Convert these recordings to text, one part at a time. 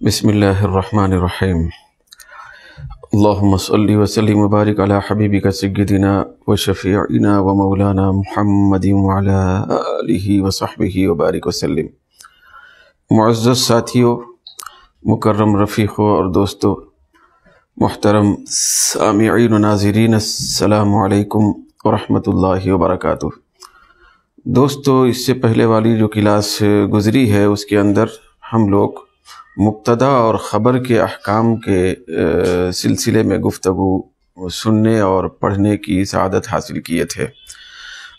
بسم اللہ الرحمن الرحیم اللہم صلی وسلم وبارک علی حبیبک سیدنا و شفیعنا و مولانا محمد وعلی آلہ وصحبہ وبارک وسلم۔ معزز ساتھیوں، مکرم رفیقوں اور دوستوں، محترم سامعین و ناظرین، السلام علیکم ورحمۃ اللہ وبرکاتہ۔ دوستو، اس سے پہلے والی جو کلاس گزری ہے اس کے اندر ہم لوگ مبتدا اور خبر کے احکام کے سلسلے میں گفتگو سننے اور پڑھنے کی سعادت حاصل کیے تھے۔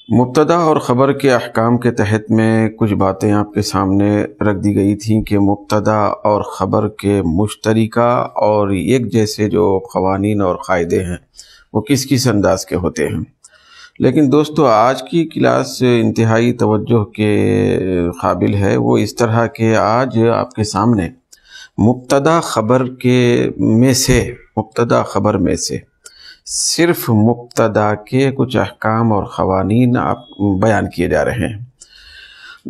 مبتدا اور خبر کے احکام کے تحت میں کچھ باتیں آپ کے سامنے رکھ دی گئی تھیں کہ مبتدا اور خبر کے مشترکہ اور ایک جیسے جو قوانین اور قاعدے ہیں وہ کس کس انداز کے ہوتے ہیں۔ لیکن دوستو، آج کی کلاس انتہائی توجہ کے قابل ہے۔ وہ اس طرح کہ آج آپ کے سامنے مبتدا خبر میں سے صرف مبتدا کے کچھ احکام اور قوانین بیان کیے جا رہے ہیں۔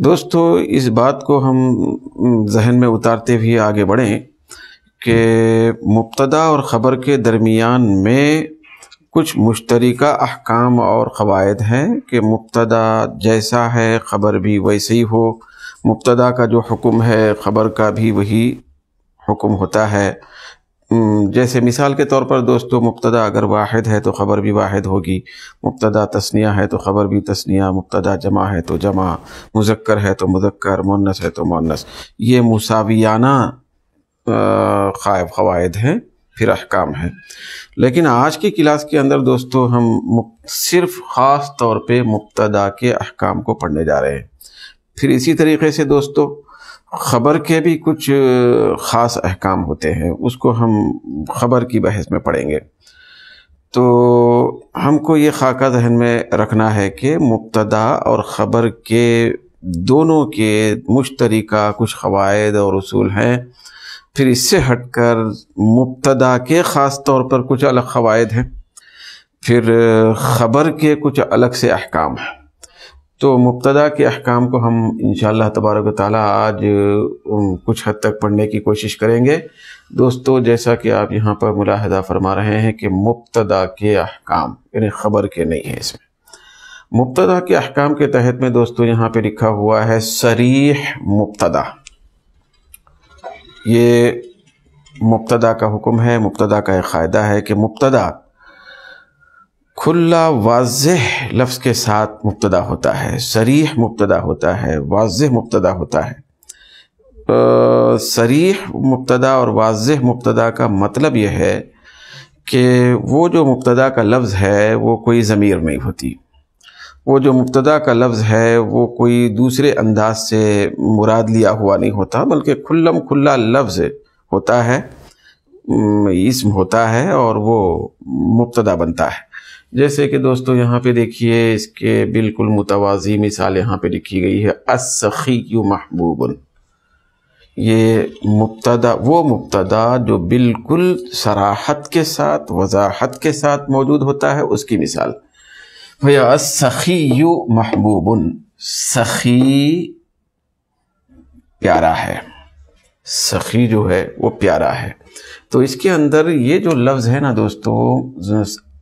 دوستو، اس بات کو ہم ذہن میں اتارتے ہوئے آگے بڑھیں کہ مبتدا اور خبر کے درمیان میں کچھ مشترکہ احکام اور قواعد ہیں کہ مبتدا جیسا ہے خبر بھی ویسے ہی ہو، مبتدا کا جو حکم ہے خبر کا بھی وہی حکم ہوتا ہے۔ جیسے مثال کے طور پر دوستو، مبتدا اگر واحد ہے تو خبر بھی واحد ہوگی، مبتدا تثنیہ ہے تو خبر بھی تثنیہ، مبتدا جمع ہے تو جمع، مذکر ہے تو مذکر، مؤنث ہے تو مؤنث۔ یہ مساویانہ قواعد ہیں، پھر احکام ہیں۔ لیکن آج کی کلاس کے اندر دوستو ہم صرف خاص طور پہ مبتدا کے احکام کو پڑھنے جا رہے ہیں۔ پھر اسی طریقے سے دوستو خبر کے بھی کچھ خاص احکام ہوتے ہیں، اس کو ہم خبر کی بحث میں پڑھیں گے۔ تو ہم کو یہ خاکہ ذہن میں رکھنا ہے کہ مبتدا اور خبر کے دونوں کے مشترکہ کچھ قواعد اور اصول ہیں۔ پھر اس سے ہٹ کر مبتدا کے خاص طور پر کچھ الگ قواعد ہیں، پھر خبر کے کچھ الگ سے احکام ہیں۔ تو مبتدا کے احکام کو ہم انشاءاللہ تبارک و تعالی آج کچھ حد تک پڑھنے کی کوشش کریں گے۔ دوستو، جیسا کہ آپ یہاں پر ملاحظہ فرما رہے ہیں کہ مبتدا کے احکام یعنی خبر کے نہیں ہیں، اس میں مبتدا کے احکام کے تحت میں دوستو یہاں پہ لکھا ہوا ہے صریح مبتدا۔ یہ مبتدا کا حکم ہے، مبتدا کا ایک قاعدہ ہے کہ مبتدا کھلا واضح لفظ کے ساتھ مبتدا ہوتا ہے، صریح مبتدا ہوتا ہے، واضح مبتدا ہوتا ہے۔ صریح مبتدا اور واضح مبتدا کا مطلب یہ ہے کہ وہ جو مبتدا کا لفظ ہے وہ کوئی ضمیر نہیں ہوتی، وہ جو مبتدا کا لفظ ہے وہ کوئی دوسرے انداز سے مراد لیا ہوا نہیں ہوتا، بلکہ کھلم کھلا لفظ ہوتا ہے، اسم ہوتا ہے اور وہ مبتدا بنتا ہے۔ جیسے کہ دوستو یہاں پہ دیکھیے، اس کے بالکل متوازی مثال یہاں پہ لکھی گئی ہے، السخی محبوب۔ یہ مبتدا، وہ مبتدا جو بالکل صراحت کے ساتھ وضاحت کے ساتھ موجود ہوتا ہے، اس کی مثال بھیا السخی محبوب۔ سخی پیارا ہے، سخی جو ہے وہ پیارا ہے۔ تو اس کے اندر یہ جو لفظ ہے نا دوستو،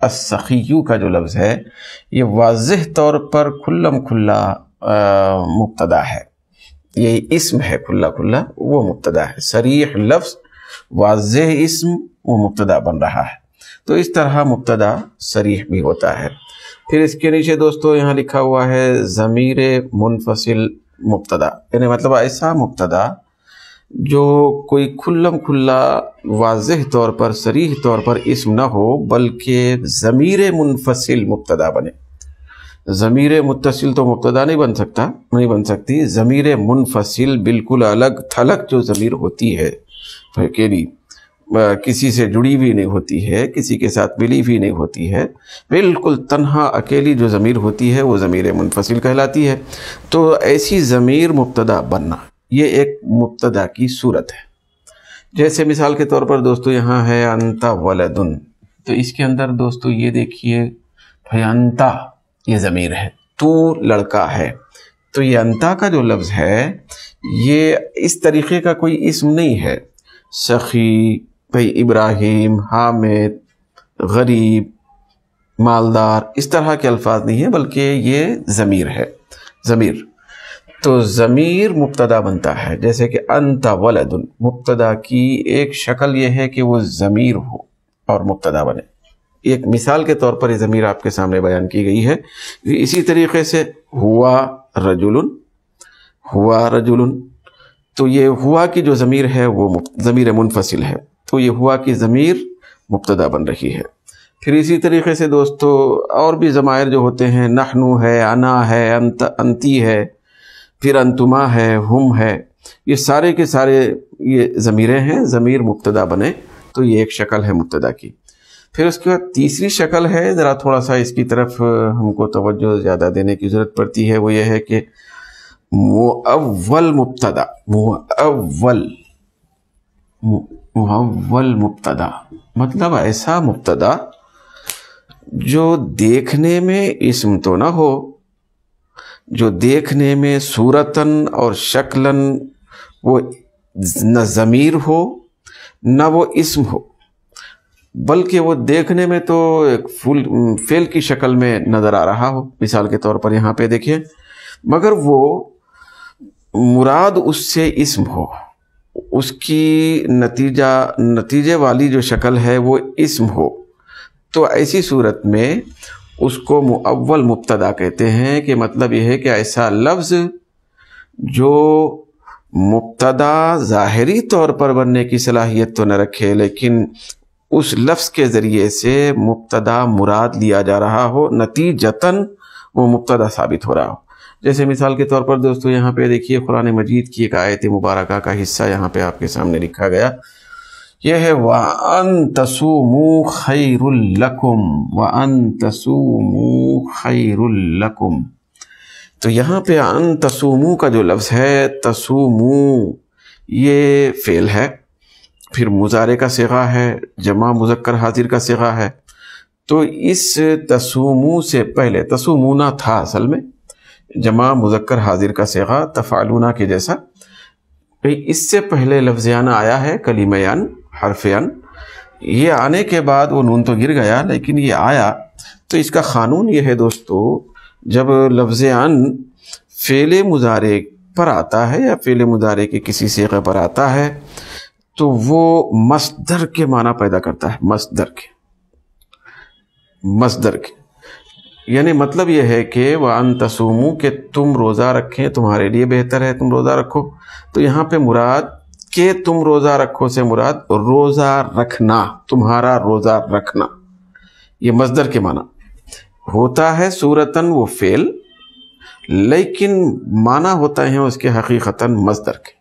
السخی کا جو لفظ ہے یہ واضح طور پر کھلم کھلا مبتدا ہے، یہ اسم ہے، کھلا کھلا وہ مبتدا ہے، صریح لفظ واضح اسم وہ مبتدا بن رہا ہے۔ تو اس طرح مبتدا صریح بھی ہوتا ہے۔ پھر اس کے نیچے دوستو یہاں لکھا ہوا ہے ضمیر منفصل مبتدا، یعنی مطلب ایسا مبتدا جو کوئی کھلم کھلا واضح طور پر صریح طور پر اسم نہ ہو، بلکہ ضمیر منفصل مبتدا بنے۔ ضمیر متصل تو مبتدا نہیں بن سکتی، ضمیر منفصل بالکل الگ تھلگ جو ضمیر ہوتی ہے، اکیلی، کسی سے جڑی ہوئی نہیں ہوتی ہے، کسی کے ساتھ ملی ہوئی نہیں ہوتی ہے، بالکل تنہا اکیلی جو ضمیر ہوتی ہے وہ ضمیر منفصل کہلاتی ہے۔ تو ایسی ضمیر مبتدا بننا یہ ایک مبتدا کی صورت ہے۔ جیسے مثال کے طور پر دوستو یہاں ہے انت ولدن، تو اس کے اندر دوستو یہ دیکھیے بھائی انت یہ ضمیر ہے، تو لڑکا ہے، تو یہ انتا کا جو لفظ ہے یہ اس طریقے کا کوئی اسم نہیں ہے، سخی، بھائی ابراہیم، حامد، غریب، مالدار، اس طرح کے الفاظ نہیں ہیں، بلکہ یہ ضمیر ہے، ضمیر۔ تو ضمیر مبتدا بنتا ہے، جیسے کہ انت ولد، مبتدا کی ایک شکل یہ ہے کہ وہ ضمیر ہو اور مبتدا بنے۔ ایک مثال کے طور پر یہ ضمیر آپ کے سامنے بیان کی گئی ہے۔ اسی طریقے سے ہوا رجل، ہوا رجل، تو یہ ہوا کی جو ضمیر ہے وہ ضمیر منفصل ہے، تو یہ ہوا کی ضمیر مبتدا بن رہی ہے۔ پھر اسی طریقے سے دوستو اور بھی ضمائر جو ہوتے ہیں، نحنو ہے، انا ہے، انتی ہے، پھر انتما ہے، ہم ہے، یہ سارے کے سارے یہ ضمیریں ہیں، ضمیر مبتدا بنے تو یہ ایک شکل ہے مبتدا کی۔ پھر اس کے بعد تیسری شکل ہے، ذرا تھوڑا سا اس کی طرف ہم کو توجہ زیادہ دینے کی ضرورت پڑتی ہے، وہ یہ ہے کہ مؤول مبتدا، مؤول مبتدا مطلب ایسا مبتدا جو دیکھنے میں اسم تو نہ ہو، جو دیکھنے میں صورتاً اور شکلاً وہ نہ ضمیر ہو نہ وہ اسم ہو، بلکہ وہ دیکھنے میں تو ایک فعل کی شکل میں نظر آ رہا ہو، مثال کے طور پر یہاں پہ دیکھیں، مگر وہ مراد اس سے اسم ہو، اس کی نتیجے والی جو شکل ہے وہ اسم ہو، تو ایسی صورت میں اس کو مؤول مبتدا کہتے ہیں، کہ مطلب یہ ہے کہ ایسا لفظ جو مبتدا ظاہری طور پر بننے کی صلاحیت تو نہ رکھے، لیکن اس لفظ کے ذریعے سے مبتدا مراد لیا جا رہا ہو، نتیجتاً وہ مبتدا ثابت ہو رہا ہو۔ جیسے مثال کے طور پر دوستو یہاں پہ دیکھیے، قرآن مجید کی ایک آیت مبارکہ کا حصہ یہاں پہ آپ کے سامنے لکھا گیا، یہ ہے وَأَن تَصُومُوا خَيْرٌ لَكُمْ، وَأَن تَصُومُوا خَيْرٌ لَكُمْ۔ تو یہاں پہ ان تصومو کا جو لفظ ہے، تصومو یہ فعل ہے، پھر مضارع کا صیغہ ہے، جمع مذکر حاضر کا صیغہ ہے، تو اس تصومو سے پہلے تصومونا تھا اصل میں، جمع مذکر حاضر کا صیغہ تفعلونا کے جیسا، اس سے پہلے لفظ ان آیا ہے، کلمہ ان، حرف ان، یہ آنے کے بعد وہ نون تو گر گیا لیکن یہ آیا، تو اس کا قانون یہ ہے دوستو، جب لفظ ان فعل مضارع پر آتا ہے یا فعل مضارع کے کسی صیغے پر آتا ہے تو وہ مصدر کے معنی پیدا کرتا ہے، مصدر کے یعنی مطلب یہ ہے کہ وَأَن تَصُومُوا کہ تم روزہ رکھیں، تمہارے لیے بہتر ہے تم روزہ رکھو، تو یہاں پہ مراد کہ تم روزہ رکھو سے مراد روزہ رکھنا، تمہارا روزہ رکھنا، یہ مصدر کے معنی ہوتا ہے۔ صورتاً وہ فعل، لیکن معنی ہوتا ہے اس کے حقیقتاً مصدر کے،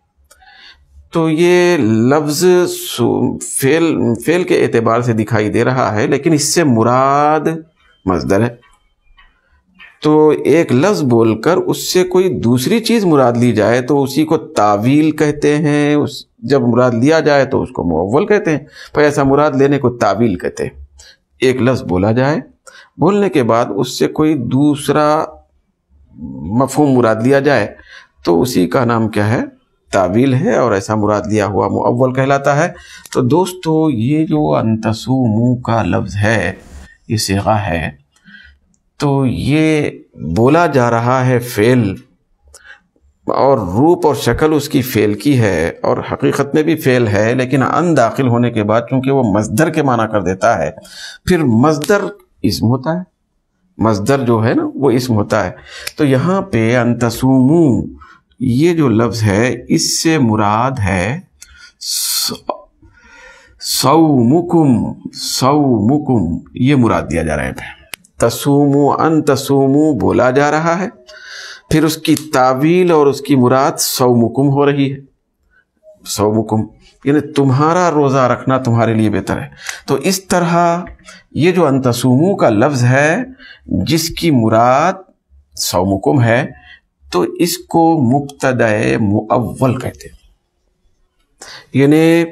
تو یہ لفظ فعل کے اعتبار سے دکھائی دے رہا ہے، لیکن اس سے مراد مصدر ہے۔ تو ایک لفظ بول کر اس سے کوئی دوسری چیز مراد لی جائے تو اسی کو تعویل کہتے ہیں، جب مراد لیا جائے تو اس کو مؤول کہتے ہیں، پھر ایسا مراد لینے کو تعویل کہتے ہیں۔ ایک لفظ بولا جائے، بولنے کے بعد اس سے کوئی دوسرا مفہوم مراد لیا جائے تو اسی کا نام کیا ہے؟ تعویل ہے، اور ایسا مراد لیا ہوا مؤول کہلاتا ہے۔ تو دوستو یہ جو ان تصوموا کا لفظ ہے، یہ صیغہ ہے، تو یہ بولا جا رہا ہے فعل، اور روپ اور شکل اس کی فعل کی ہے، اور حقیقت میں بھی فعل ہے، لیکن ان داخل ہونے کے بعد چونکہ وہ مصدر کے معنی کر دیتا ہے، پھر مصدر اسم ہوتا ہے، مصدر جو ہے نا وہ اسم ہوتا ہے۔ تو یہاں پہ ان تصوموا یہ جو لفظ ہے، اس سے مراد ہے صومکم، یہ مراد دیا جا رہا ہے۔ تصوموا، ان تصوموا بولا جا رہا ہے، پھر اس کی تعویل اور اس کی مراد صومکم ہو رہی ہے، صومکم یعنی تمہارا روزہ رکھنا تمہارے لیے بہتر ہے۔ تو اس طرح یہ جو ان تصوموا کا لفظ ہے، جس کی مراد صومکم ہے، تو اس کو مبتدا مؤول کہتے ہیں، یعنی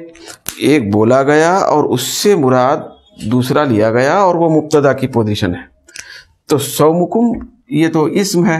ایک بولا گیا اور اس سے مراد دوسرا لیا گیا اور وہ مبتدا کی پوزیشن ہے۔ تو صومکم یہ تو اسم ہے،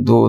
2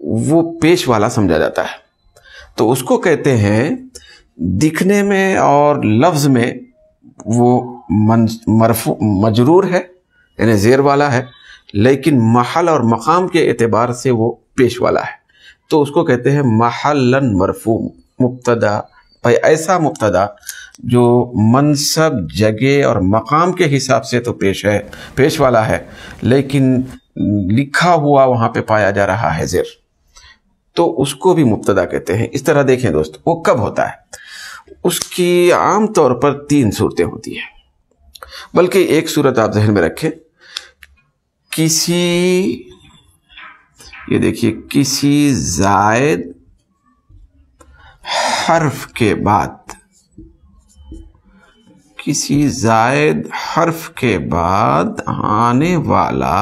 وہ پیش والا سمجھا جاتا ہے. تو اس کو کہتے ہیں دکھنے میں اور لفظ میں وہ مرفوع مجرور ہے یعنی زیر والا ہے، لیکن محل اور مقام کے اعتبار سے وہ پیش والا ہے. تو اس کو کہتے ہیں محلن مرفوع مبتدا. بھائی ایسا مبتدا جو منصب، جگہ اور مقام کے حساب سے تو پیش والا ہے، لیکن لکھا ہوا وہاں پہ پایا جا رہا ہے زیر، تو اس کو بھی مبتدا کہتے ہیں. اس طرح دیکھیں دوست، وہ کب ہوتا ہے؟ اس کی عام طور پر 3 صورتیں ہوتی ہیں، بلکہ ایک صورت آپ ذہن میں رکھیں. یہ دیکھیے، کسی زائد حرف کے بعد، کسی زائد حرف کے بعد آنے والا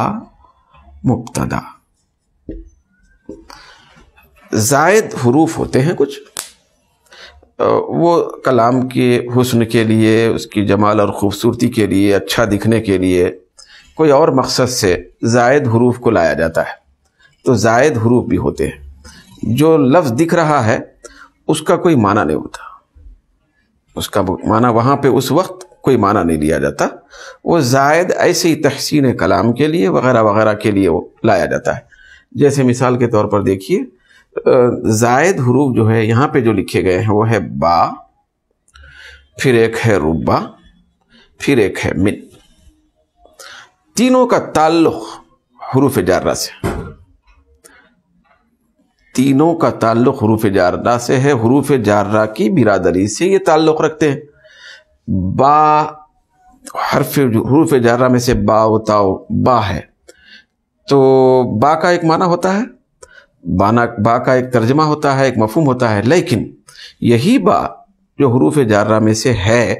مبتدا. زائد حروف ہوتے ہیں کچھ، وہ کلام کے حسن کے لیے، اس کی جمال اور خوبصورتی کے لیے، اچھا دکھنے کے لیے، کوئی اور مقصد سے زائد حروف کو لایا جاتا ہے. تو زائد حروف بھی ہوتے ہیں. جو لفظ دکھ رہا ہے اس کا کوئی معنی نہیں ہوتا، اس کا معنی وہاں پہ اس وقت کوئی معنی نہیں لیا جاتا. وہ زائد ایسے ہی تحسین کلام کے لیے وغیرہ وغیرہ کے لیے وہ لایا جاتا ہے. جیسے مثال کے طور پر دیکھیے، زائد حروف جو ہے یہاں پہ جو لکھے گئے ہیں وہ ہے با، پھر ایک ہے ربا، پھر ایک ہے من. تینوں کا تعلق حروف جارہ سے، تینوں کا تعلق حروف جارہ سے ہے. حروف جارہ کی برادری سے یہ تعلق رکھتے ہیں. با حروف جارہ میں سے با و تاؤ با ہے، تو با کا ایک معنی ہوتا ہے، با کا ایک ترجمہ ہوتا ہے، ایک مفہوم ہوتا ہے. لیکن یہی با جو حروف جارہ میں سے ہے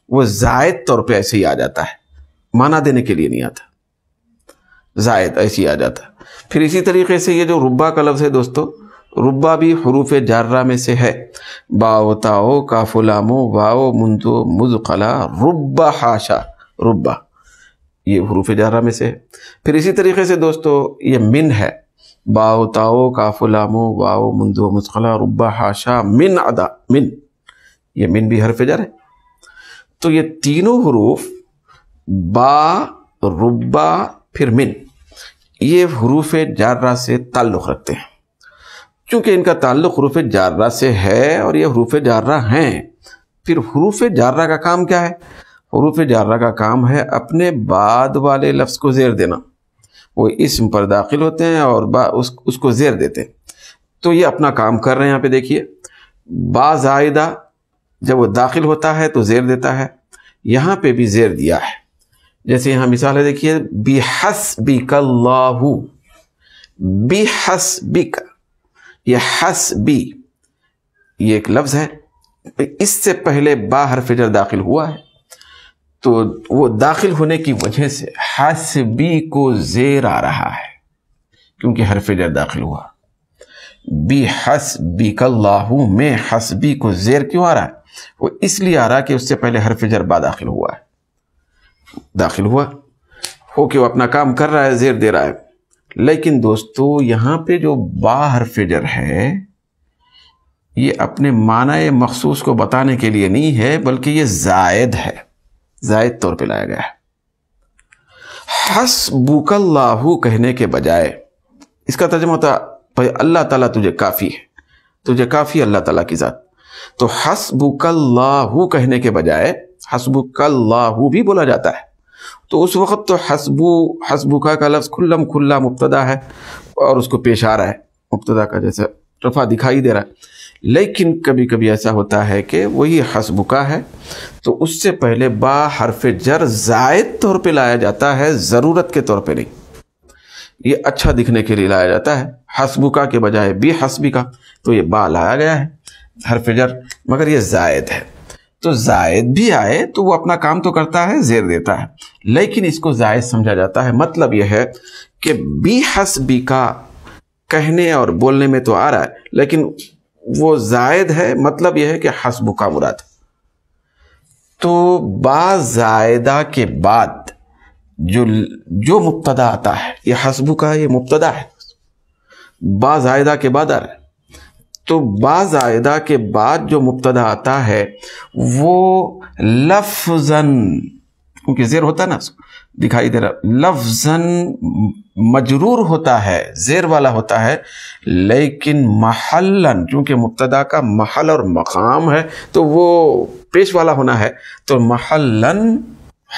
وہ زائد طور پہ ایسے ہی آ جاتا ہے، معنی دینے کے لیے نہیں آتا، زائد ایسے ہی آ جاتا ہے. پھر اسی طریقے سے یہ جو ربا کا لفظ ہے دوستو، ربا بھی حروف جارہ میں سے ہے. با و تاؤ کاف و لام و واو منتو مذقلا ربا حاشا، ربا یہ حروف جارہ میں سے ہے. پھر اسی طریقے سے دوستو یہ من ہے، با و تاؤ کاف و لام و واو منتو مذقلا ربا حاشا من عدا، من یہ من بھی حرف جر ہے. تو یہ تینوں حروف با، ربا، پھر من، یہ حروف جارہ سے تعلق رکھتے ہیں. چونکہ ان کا تعلق حروف جارہ سے ہے اور یہ حروف جارہ ہیں. پھر حروف جارہ کا کام کیا ہے؟ حروف جارہ کا کام ہے اپنے بعد والے لفظ کو زیر دینا. وہ اسم پر داخل ہوتے ہیں اور اس کو زیر دیتے ہیں. تو یہ اپنا کام کر رہے ہیں. یہاں پہ دیکھیے، با زائدہ جب وہ داخل ہوتا ہے تو زیر دیتا ہے. یہاں پہ بھی زیر دیا ہے. جیسے یہاں مثال ہے، دیکھیے، بِحَسْبِكَ اللَّهُ، بِحَسْبِكَ، یہ حسبی یہ ایک لفظ ہے، اس سے پہلے با حرف جر داخل ہوا ہے، تو وہ داخل ہونے کی وجہ سے حسبی کو زیر آ رہا ہے کیونکہ حرف جر داخل ہوا. بِحَسْبِكَ اللَّهُ میں حسبی کو زیر کیوں آ رہا ہے؟ وہ اس لیے آ رہا ہے کہ اس سے پہلے حرف جر با داخل ہوا ہے. داخل ہوا ہو کہ وہ اپنا کام کر رہا ہے، زیر دے رہا ہے. لیکن دوستو یہاں پہ جو با حرف جر ہے یہ اپنے معنی مخصوص کو بتانے کے لیے نہیں ہے، بلکہ یہ زائد ہے، زائد طور پہ لایا گیا ہے. حسبک اللہ کہنے کے بجائے اس کا ترجمہ ہوتا بھائی اللہ تعالیٰ تجھے کافی ہے، تجھے کافی اللہ تعالیٰ کی ذات. تو حسبک اللہ کہنے کے بجائے حسبک اللہ بھی بولا جاتا ہے. تو اس وقت تو حسبکا کا لفظ کھلم کھلا مبتدا ہے اور اس کو پیش آ رہا ہے، مبتدا کا جیسا رفع دکھائی دے رہا ہے. لیکن کبھی کبھی ایسا ہوتا ہے کہ وہی حسبکا ہے تو اس سے پہلے با حرف جر زائد طور پہ لایا جاتا ہے، ضرورت کے طور پہ نہیں. یہ اچھا دکھنے کے لیے لایا جاتا ہے. حسبکا کے بجائے بھی حسبکا، تو یہ با لایا گیا ہے حرف جر، مگر یہ زائد ہے. تو زائد بھی آئے تو وہ اپنا کام تو کرتا ہے، زیر دیتا ہے، لیکن اس کو زائد سمجھا جاتا ہے. مطلب یہ ہے کہ بی حسبکا کہنے اور بولنے میں تو آ رہا ہے لیکن وہ زائد ہے. مطلب یہ ہے کہ حسبکا مراد. تو با زائدہ کے بعد جو مبتدا آتا ہے، یہ حسبکا یہ مبتدا ہے، با زائدہ کے بعد آ رہا ہے، تو با زائدہ کے بعد جو مبتدا آتا ہے وہ لفظاً، کیونکہ زیر ہوتا ہے نا، دکھائی دے رہا، لفظاً مجرور ہوتا ہے، زیر والا ہوتا ہے، لیکن محلاً، چونکہ مبتدا کا محل اور مقام ہے تو وہ پیش والا ہونا ہے، تو محلاً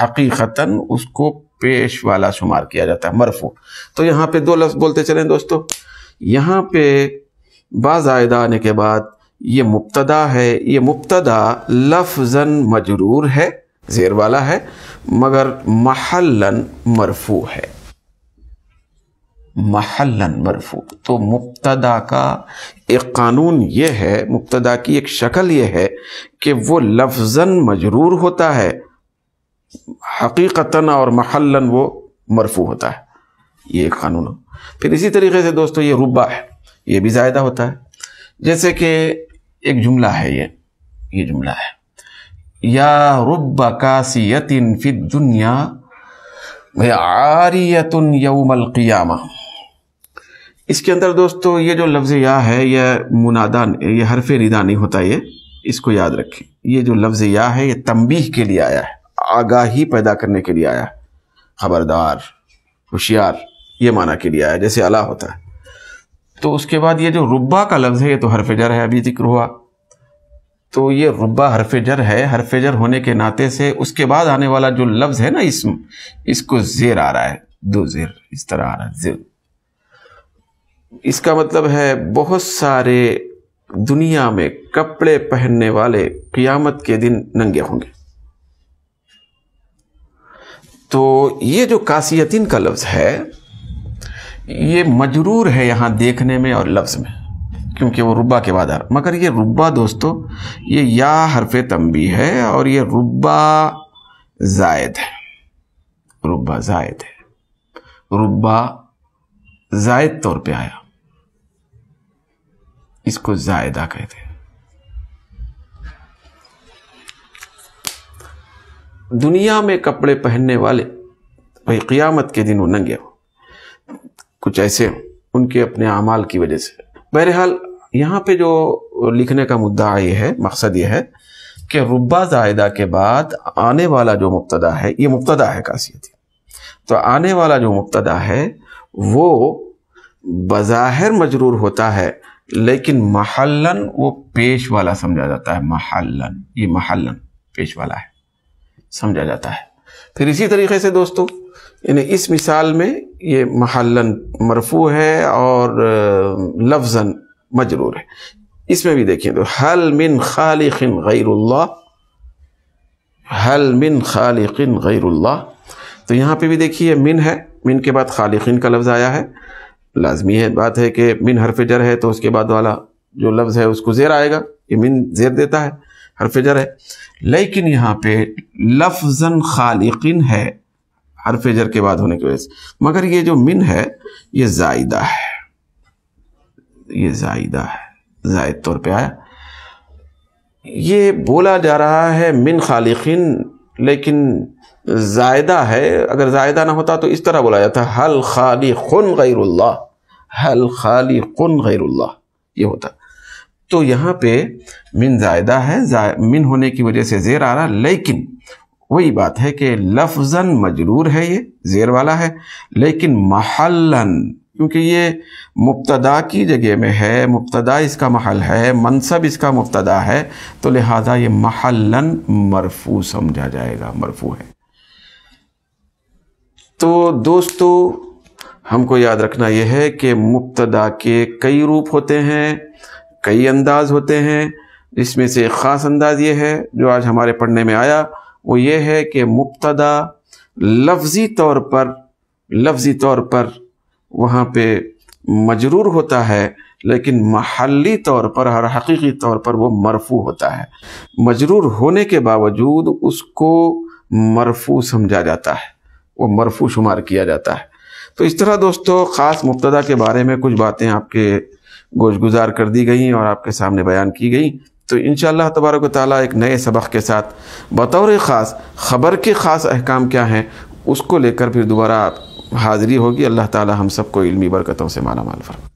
حقیقتاً اس کو پیش والا شمار کیا جاتا ہے، مرفوع۔ تو یہاں پہ دو لفظ بولتے چلیں دوستو، یہاں پہ با زائدہ آنے کے بعد یہ مبتدا ہے، یہ مبتدا لفظاً مجرور ہے، زیر والا ہے، مگر محلاً مرفوع ہے، محلاً مرفوع۔ تو مبتدا کا ایک قانون یہ ہے، مبتدا کی ایک شکل یہ ہے کہ وہ لفظاً مجرور ہوتا ہے حقیقتاً، اور محلاً وہ مرفوع ہوتا ہے، یہ ایک قانون ہے۔ پھر اسی طریقے سے دوستو یہ ربا ہے، یہ بھی زائدہ ہوتا ہے۔ جیسے کہ ایک جملہ ہے، یہ جملہ ہے، یا رب کاسیۃ فی الدنیا عاریۃ یوم القیامہ۔ اس کے اندر دوستو یہ جو لفظ یا ہے، یہ منادا، یہ حرف ندا نہیں ہوتا، یہ اس کو یاد رکھیں۔ یہ جو لفظ یا ہے یہ تنبیہ کے لیے آیا ہے، آگاہی پیدا کرنے کے لیے آیا ہے، خبردار، ہوشیار، یہ معنی کے لیے آیا، جیسے الا ہوتا ہے۔ تو اس کے بعد یہ جو ربا کا لفظ ہے یہ تو حرف جر ہے، ابھی ذکر ہوا، تو یہ ربا حرف جر ہے، حرف جر ہونے کے ناطے سے اس کے بعد آنے والا جو لفظ ہے نا اسم، اس کو زیر آ رہا ہے، دو زیر اس طرح آ رہا ہے، زیر۔ اس کا مطلب ہے بہت سارے دنیا میں کپڑے پہننے والے قیامت کے دن ننگے ہوں گے۔ تو یہ جو کاسیتین کا لفظ ہے یہ مجرور ہے یہاں دیکھنے میں اور لفظ میں، کیونکہ وہ ربا کے بعد آ رہا، مگر یہ ربا دوستو یہ یا حرف تنبیہ ہے، اور یہ ربا زائد ہے، ربا زائد ہے، ربا زائد طور پہ آیا، اس کو زائدہ کہتے ہیں۔ دنیا میں کپڑے پہننے والے بھئی قیامت کے دن وہ ننگے ہو، کچھ ایسے ان کے اپنے اعمال کی وجہ سے۔ بہرحال یہاں پہ جو لکھنے کا مدعا یہ ہے، مقصد یہ ہے کہ ربا زائدہ کے بعد آنے والا جو مبتدا ہے، یہ مبتدا ہے کاسیتی، تو آنے والا جو مبتدا ہے وہ بظاہر مجرور ہوتا ہے، لیکن محلاً وہ پیش والا سمجھا جاتا ہے، محلاً، یہ محلاً پیش والا ہے سمجھا جاتا ہے۔ پھر اسی طریقے سے دوستو یعنی اس مثال میں یہ محلاً مرفوع ہے اور لفظاً مجرور ہے۔ اس میں بھی دیکھیں تو حل من خالق غیر اللہ، حل من خالق غیر اللہ، تو یہاں پہ بھی دیکھیے من ہے، من کے بعد خالقین کا لفظ آیا ہے، لازمی ہے بات ہے کہ من حرف جر ہے تو اس کے بعد والا جو لفظ ہے اس کو زیر آئے گا، یہ من زیر دیتا ہے، حرف جر ہے، لیکن یہاں پہ لفظاً خالقین ہے حرف جر کے بعد ہونے کی وجہ سے، مگر یہ جو من ہے یہ زائدہ ہے، یہ زائدہ ہے، زائد طور پہ آیا۔ یہ بولا جا رہا ہے من خالقین، لیکن زائدہ ہے، اگر زائدہ نہ ہوتا تو اس طرح بولا جاتا حل خالق غیر اللہ، حل خالق غیر اللہ، یہ ہوتا۔ تو یہاں پہ من زائدہ ہے، من ہونے کی وجہ سے زیر آ رہا، لیکن وہی بات ہے کہ لفظاً مجرور ہے، یہ زیر والا ہے، لیکن محلاً، کیونکہ یہ مبتدا کی جگہ میں ہے، مبتدا اس کا محل ہے، منصب اس کا مبتدا ہے، تو لہذا یہ محلاً مرفوع سمجھا جائے گا، مرفوع ہے۔ تو دوستو ہم کو یاد رکھنا یہ ہے کہ مبتدا کے کئی روپ ہوتے ہیں، کئی انداز ہوتے ہیں، جس میں سے ایک خاص انداز یہ ہے جو آج ہمارے پڑھنے میں آیا، وہ یہ ہے کہ مبتدا لفظی طور پر وہاں پہ مجرور ہوتا ہے، لیکن محلی طور پر اور حقیقی طور پر وہ مرفوع ہوتا ہے، مجرور ہونے کے باوجود اس کو مرفوع سمجھا جاتا ہے، وہ مرفوع شمار کیا جاتا ہے۔ تو اس طرح دوستو خاص مبتدا کے بارے میں کچھ باتیں آپ کے گوش گزار کر دی گئیں اور آپ کے سامنے بیان کی گئیں۔ تو انشاءاللہ تبارک و تعالیٰ ایک نئے سبق کے ساتھ بطور خاص خبر کے خاص احکام کیا ہیں اس کو لے کر پھر دوبارہ حاضری ہوگی۔ اللہ تعالیٰ ہم سب کو علمی برکتوں سے مالا مال فرمائے۔